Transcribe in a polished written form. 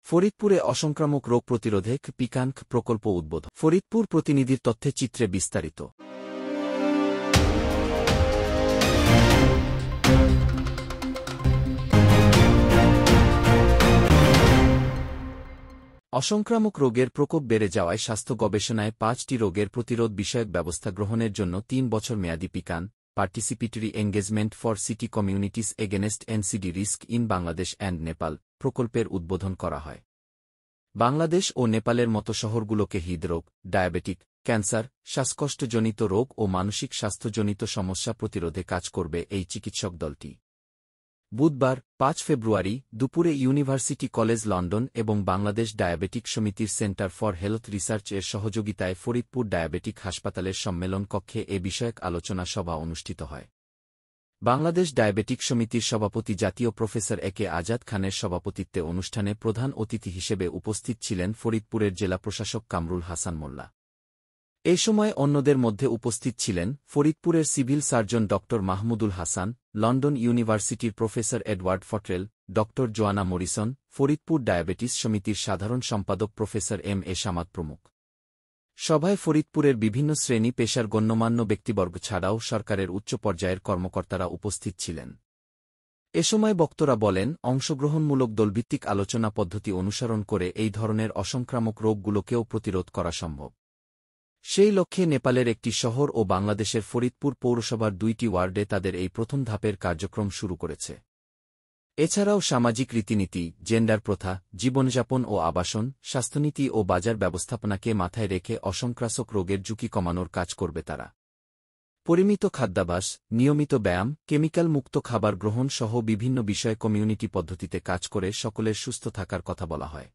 ফরিদপুরে অসংক্রামক রোগ প্রতিরোধে পিকান প্রকল্প উদ্বোধন। ফরিদপুর প্রতিনিধির তথ্যে চিত্রে বিস্তারিত। অসংক্রামক রোগের প্রকোপ বেড়ে যাওয়ায় স্বাস্থ্য গবেষণায় 5টি রোগের প্রতিরোধ বিষয়ক ব্যবস্থা গ্রহণের জন্য 3 বছর মেয়াদী PICAN participatory engagement for city communities against NCD risk in Bangladesh and Nepal প্রকল্পের উদ্বোধন করা হয়। বাংলাদেশ ও নেপালের মতো শহরগুলোকে হৃদরোগ, ডায়াবেটিক, ক্যান্সার, শ্বাসকষ্টজনিত রোগ ও মানসিক স্বাস্থ্যজনিত সমস্যা প্রতিরোধে কাজ করবে এই চিকিৎসক দলটি। বুধবার 5 ফেব্রুয়ারি দুপুরে ইউনিভার্সিটি কলেজ লন্ডন এবং বাংলাদেশ ডায়াবেটিক সমিতির সেন্টার ফর হেলথ রিসার্চ এর সহযোগিতায় ফরিদপুর ডায়াবেটিক হাসপাতালের সম্মেলন কক্ষে এ বিষয়ক আলোচনা সভা অনুষ্ঠিত হয়। বাংলাদেশ ডায়াবেটিক সমিতির সভাপতি জাতীয় প্রফেসর এ কে আজাদ খানের সভাপতিত্বে অনুষ্ঠানে প্রধান অতিথি হিসেবে উপস্থিত ছিলেন ফরিদপুরের জেলা প্রশাসক কামরুল হাসান মোল্লা। এ সময় অন্যদের মধ্যে উপস্থিত ছিলেন ফরিদপুরের সিভিল সার্জন ড মাহমুদুল হাসান, লন্ডন ইউনিভার্সিটির প্রফেসর এডওয়ার্ড ফট্রেল, ড জোয়ানা মরিসন, ফরিদপুর ডায়াবেটিস সমিতির সাধারণ সম্পাদক প্রফেসর এম এ সামাদ প্রমুখ। সভায় ফরিদপুরের বিভিন্ন শ্রেণী পেশার গণ্যমান্য ব্যক্তিবর্গ ছাড়াও সরকারের উচ্চ পর্যায়ের কর্মকর্তারা উপস্থিত ছিলেন। এ সময় বক্তারা বলেন, অংশগ্রহণমূলক দলভিত্তিক আলোচনা পদ্ধতি অনুসরণ করে এই ধরনের অসংক্রামক রোগগুলোকেও প্রতিরোধ করা সম্ভব। সেই লক্ষ্যে নেপালের একটি শহর ও বাংলাদেশের ফরিদপুর পৌরসভার 2টি ওয়ার্ডে তাদের এই প্রথম ধাপের কার্যক্রম শুরু করেছে। এছাড়াও সামাজিক রীতিনীতি, জেন্ডার প্রথা, জীবনযাপন ও আবাসন, স্বাস্থ্যনীতি ও বাজার ব্যবস্থাপনাকে মাথায় রেখে অসংক্রামক রোগের ঝুঁকি কমানোর কাজ করবে তারা। পরিমিত খাদ্যাভ্যাস, নিয়মিত ব্যায়াম, কেমিক্যাল মুক্ত খাবার গ্রহণ সহ বিভিন্ন বিষয়ে কমিউনিটি পদ্ধতিতে কাজ করে সকলের সুস্থ থাকার কথা বলা হয়।